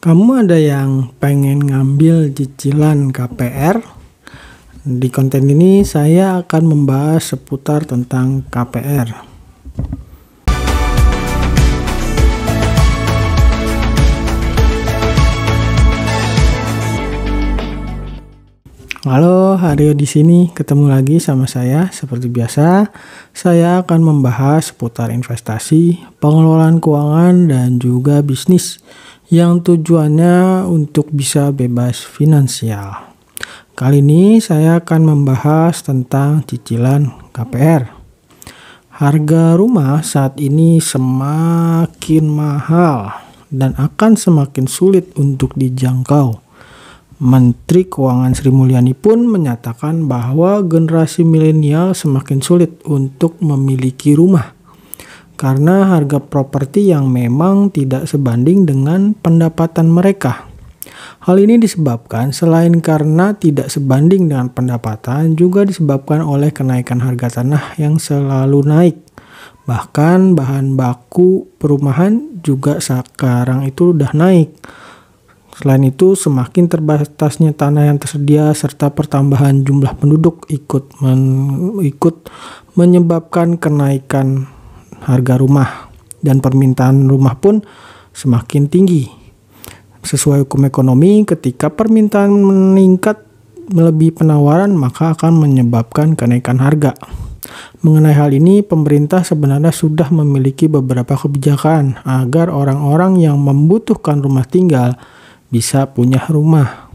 Kamu ada yang pengen ngambil cicilan KPR? Di konten ini saya akan membahas seputar tentang KPR. Halo, Haryo di sini. Ketemu lagi sama saya. Seperti biasa, saya akan membahas seputar investasi, pengelolaan keuangan, dan juga bisnis yang tujuannya untuk bisa bebas finansial. Kali ini saya akan membahas tentang cicilan KPR. Harga rumah saat ini semakin mahal dan akan semakin sulit untuk dijangkau. Menteri Keuangan Sri Mulyani pun menyatakan bahwa generasi milenial semakin sulit untuk memiliki rumah karena harga properti yang memang tidak sebanding dengan pendapatan mereka. Hal ini disebabkan selain karena tidak sebanding dengan pendapatan, juga disebabkan oleh kenaikan harga tanah yang selalu naik. Bahkan bahan baku perumahan juga sekarang itu udah naik. Selain itu, semakin terbatasnya tanah yang tersedia serta pertambahan jumlah penduduk ikut menyebabkan kenaikan harga rumah, dan permintaan rumah pun semakin tinggi. Sesuai hukum ekonomi, ketika permintaan meningkat melebihi penawaran, maka akan menyebabkan kenaikan harga. Mengenai hal ini, pemerintah sebenarnya sudah memiliki beberapa kebijakan agar orang-orang yang membutuhkan rumah tinggal bisa punya rumah.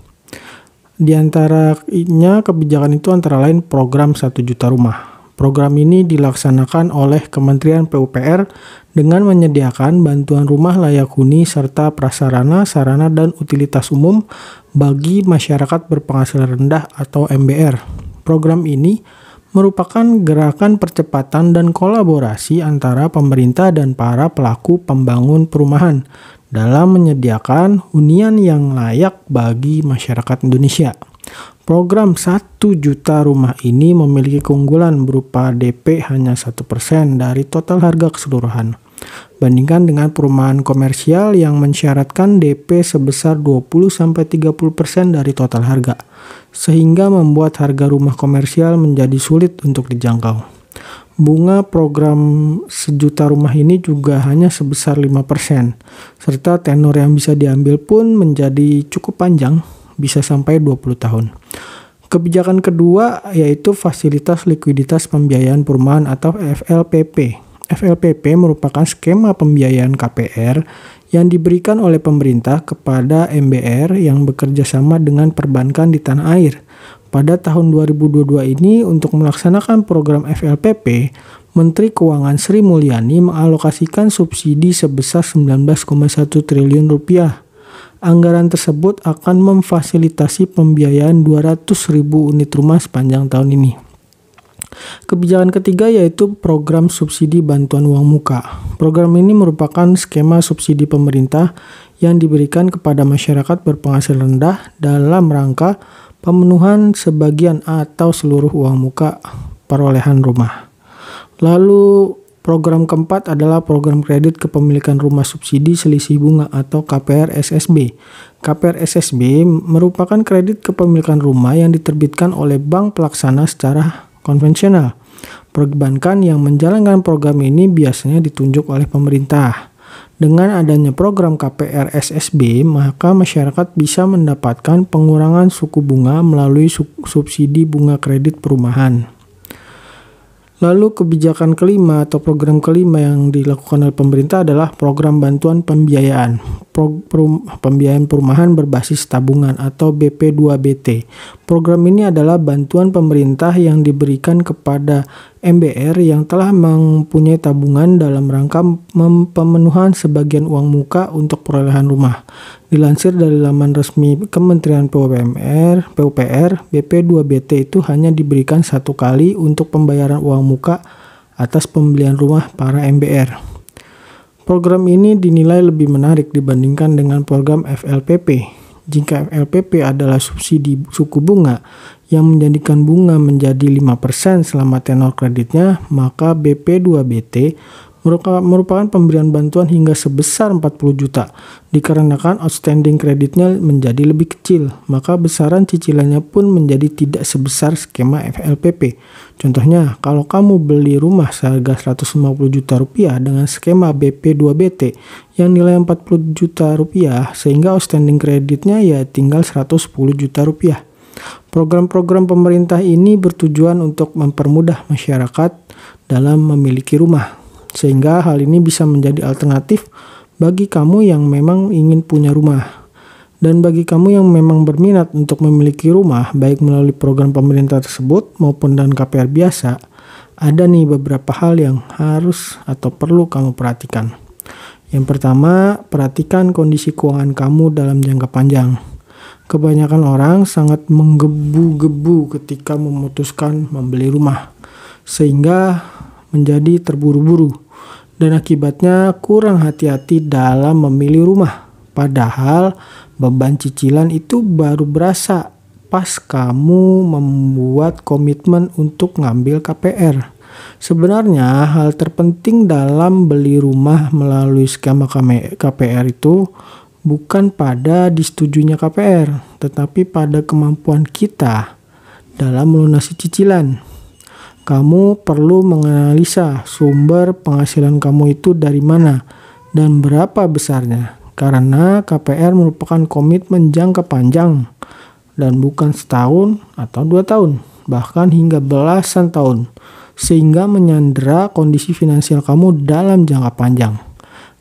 Di antaranya kebijakan itu antara lain program 1 juta rumah. Program ini dilaksanakan oleh Kementerian PUPR dengan menyediakan bantuan rumah layak huni serta prasarana, sarana, dan utilitas umum bagi masyarakat berpenghasilan rendah atau MBR. Program ini merupakan gerakan percepatan dan kolaborasi antara pemerintah dan para pelaku pembangun perumahan dalam menyediakan hunian yang layak bagi masyarakat Indonesia. Program 1 juta rumah ini memiliki keunggulan berupa DP hanya 1% dari total harga keseluruhan. Bandingkan dengan perumahan komersial yang mensyaratkan DP sebesar 20-30% dari total harga, sehingga membuat harga rumah komersial menjadi sulit untuk dijangkau. Bunga program 1 juta rumah ini juga hanya sebesar 5%, serta tenor yang bisa diambil pun menjadi cukup panjang, bisa sampai 20 tahun. Kebijakan kedua yaitu fasilitas likuiditas pembiayaan perumahan atau FLPP. FLPP merupakan skema pembiayaan KPR yang diberikan oleh pemerintah kepada MBR yang bekerja sama dengan perbankan di tanah air. Pada tahun 2022 ini, untuk melaksanakan program FLPP, Menteri Keuangan Sri Mulyani mengalokasikan subsidi sebesar 19,1 triliun rupiah. Anggaran tersebut akan memfasilitasi pembiayaan 200.000 unit rumah sepanjang tahun ini. Kebijakan ketiga yaitu program subsidi bantuan uang muka. Program ini merupakan skema subsidi pemerintah yang diberikan kepada masyarakat berpenghasilan rendah dalam rangka pemenuhan sebagian atau seluruh uang muka perolehan rumah. Lalu program keempat adalah program kredit kepemilikan rumah subsidi selisih bunga atau KPR SSB. KPR SSB merupakan kredit kepemilikan rumah yang diterbitkan oleh bank pelaksana secara konvensional. Perbankan yang menjalankan program ini biasanya ditunjuk oleh pemerintah. Dengan adanya program KPR SSB, maka masyarakat bisa mendapatkan pengurangan suku bunga melalui subsidi bunga kredit perumahan. Lalu kebijakan kelima atau program kelima yang dilakukan oleh pemerintah adalah program bantuan pembiayaan. Pembiayaan perumahan berbasis tabungan atau BP2BT. Program ini adalah bantuan pemerintah yang diberikan kepada MBR yang telah mempunyai tabungan dalam rangka pemenuhan sebagian uang muka untuk perolehan rumah. Dilansir dari laman resmi Kementerian PUPR, BP2BT itu hanya diberikan 1 kali untuk pembayaran uang muka atas pembelian rumah para MBR. Program ini dinilai lebih menarik dibandingkan dengan program FLPP. Jika FLPP adalah subsidi suku bunga yang menjadikan bunga menjadi 5% selama tenor kreditnya, maka BP2BT merupakan pemberian bantuan hingga sebesar 40 juta. Dikarenakan outstanding kreditnya menjadi lebih kecil, maka besaran cicilannya pun menjadi tidak sebesar skema FLPP. Contohnya, kalau kamu beli rumah seharga 150 juta rupiah dengan skema BP2BT yang nilai 40 juta rupiah, sehingga outstanding kreditnya ya tinggal 110 juta rupiah. Program-program pemerintah ini bertujuan untuk mempermudah masyarakat dalam memiliki rumah, sehingga hal ini bisa menjadi alternatif bagi kamu yang memang ingin punya rumah. Dan bagi kamu yang memang berminat untuk memiliki rumah, baik melalui program pemerintah tersebut maupun dan KPR biasa, ada nih beberapa hal yang harus atau perlu kamu perhatikan. Yang pertama, perhatikan kondisi keuangan kamu dalam jangka panjang. Kebanyakan orang sangat menggebu-gebu ketika memutuskan membeli rumah, sehingga menjadi terburu-buru dan akibatnya kurang hati-hati dalam memilih rumah. Padahal beban cicilan itu baru berasa pas kamu membuat komitmen untuk ngambil KPR. Sebenarnya hal terpenting dalam beli rumah melalui skema KPR itu bukan pada disetujuinya KPR, tetapi pada kemampuan kita dalam melunasi cicilan. Kamu perlu menganalisa sumber penghasilan kamu itu dari mana dan berapa besarnya, karena KPR merupakan komitmen jangka panjang dan bukan setahun atau 2 tahun, bahkan hingga belasan tahun, sehingga menyandera kondisi finansial kamu dalam jangka panjang.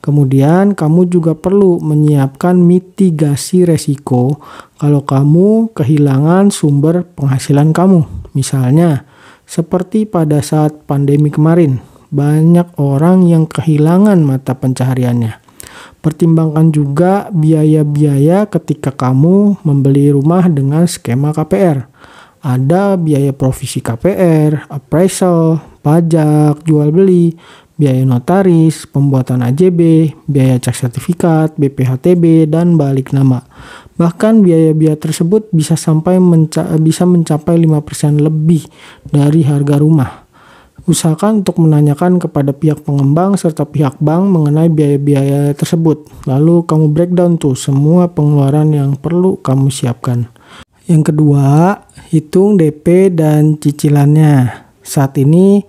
Kemudian kamu juga perlu menyiapkan mitigasi resiko kalau kamu kehilangan sumber penghasilan kamu. Misalnya, seperti pada saat pandemi kemarin, banyak orang yang kehilangan mata pencahariannya. Pertimbangkan juga biaya-biaya ketika kamu membeli rumah dengan skema KPR. Ada biaya provisi KPR, appraisal, pajak, jual beli, biaya notaris, pembuatan AJB, biaya cek sertifikat, BPHTB, dan balik nama. Bahkan biaya-biaya tersebut bisa mencapai 5% lebih dari harga rumah. Usahakan untuk menanyakan kepada pihak pengembang serta pihak bank mengenai biaya-biaya tersebut. Lalu kamu breakdown tuh semua pengeluaran yang perlu kamu siapkan. Yang kedua, hitung DP dan cicilannya. Saat ini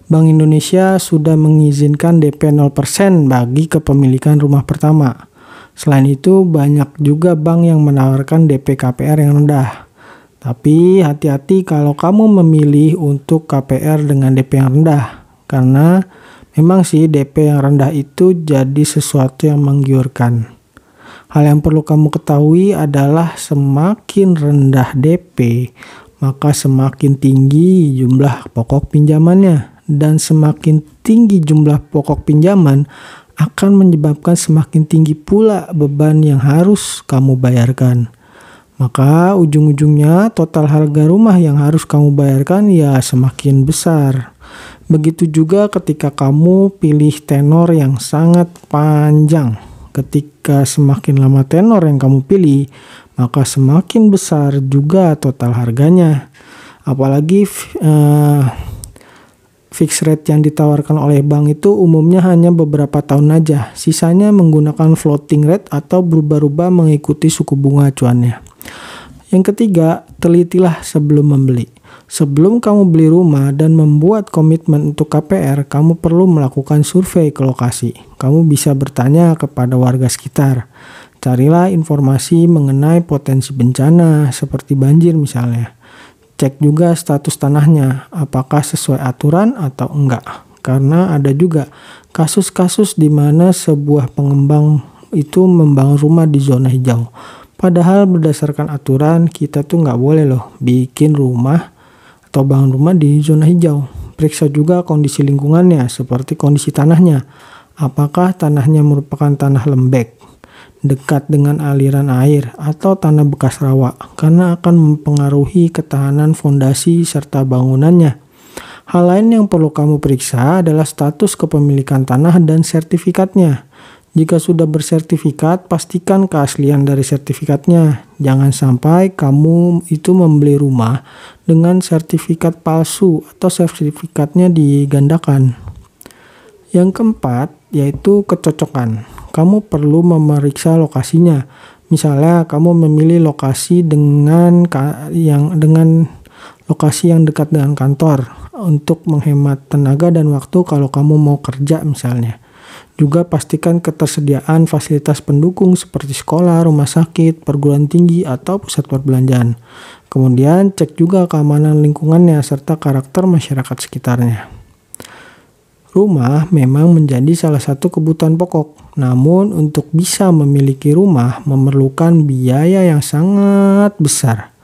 Bank Indonesia sudah mengizinkan DP 0% bagi kepemilikan rumah pertama. Selain itu, banyak juga bank yang menawarkan DP KPR yang rendah. Tapi hati-hati kalau kamu memilih untuk KPR dengan DP yang rendah, karena memang sih DP yang rendah itu jadi sesuatu yang menggiurkan. Hal yang perlu kamu ketahui adalah semakin rendah DP, maka semakin tinggi jumlah pokok pinjamannya. Dan semakin tinggi jumlah pokok pinjaman akan menyebabkan semakin tinggi pula beban yang harus kamu bayarkan. Maka ujung-ujungnya total harga rumah yang harus kamu bayarkan ya semakin besar. Begitu juga ketika kamu pilih tenor yang sangat panjang. Ketika semakin lama tenor yang kamu pilih, maka semakin besar juga total harganya. Apalagi fixed rate yang ditawarkan oleh bank itu umumnya hanya beberapa tahun aja. Sisanya menggunakan floating rate atau berubah-ubah mengikuti suku bunga acuannya. Yang ketiga, telitilah sebelum membeli. Sebelum kamu beli rumah dan membuat komitmen untuk KPR, kamu perlu melakukan survei ke lokasi. Kamu bisa bertanya kepada warga sekitar. Carilah informasi mengenai potensi bencana seperti banjir misalnya. Cek juga status tanahnya, apakah sesuai aturan atau enggak. Karena ada juga kasus-kasus di mana sebuah pengembang itu membangun rumah di zona hijau. Padahal berdasarkan aturan kita tuh nggak boleh loh bikin rumah atau bangun rumah di zona hijau. Periksa juga kondisi lingkungannya seperti kondisi tanahnya. Apakah tanahnya merupakan tanah lembek, dekat dengan aliran air, atau tanah bekas rawa, karena akan mempengaruhi ketahanan fondasi serta bangunannya. Hal lain yang perlu kamu periksa adalah status kepemilikan tanah dan sertifikatnya. Jika sudah bersertifikat, pastikan keaslian dari sertifikatnya. Jangan sampai kamu itu membeli rumah dengan sertifikat palsu atau sertifikatnya digandakan. Yang keempat yaitu kecocokan. Kamu perlu memeriksa lokasinya. Misalnya kamu memilih lokasi dengan lokasi yang dekat dengan kantor untuk menghemat tenaga dan waktu kalau kamu mau kerja misalnya. Juga pastikan ketersediaan fasilitas pendukung seperti sekolah, rumah sakit, perguruan tinggi, atau pusat perbelanjaan. Kemudian cek juga keamanan lingkungannya serta karakter masyarakat sekitarnya. Rumah memang menjadi salah satu kebutuhan pokok, namun untuk bisa memiliki rumah memerlukan biaya yang sangat besar.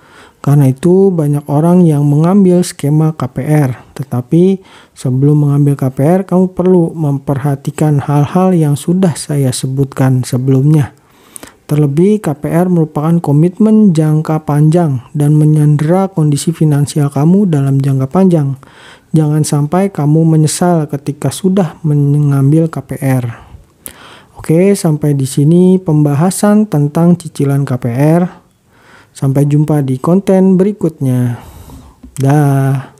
Karena itu banyak orang yang mengambil skema KPR, tetapi sebelum mengambil KPR kamu perlu memperhatikan hal-hal yang sudah saya sebutkan sebelumnya. Terlebih KPR merupakan komitmen jangka panjang dan menyandera kondisi finansial kamu dalam jangka panjang. Jangan sampai kamu menyesal ketika sudah mengambil KPR. Oke, sampai di sini pembahasan tentang cicilan KPR. Sampai jumpa di konten berikutnya. Dah.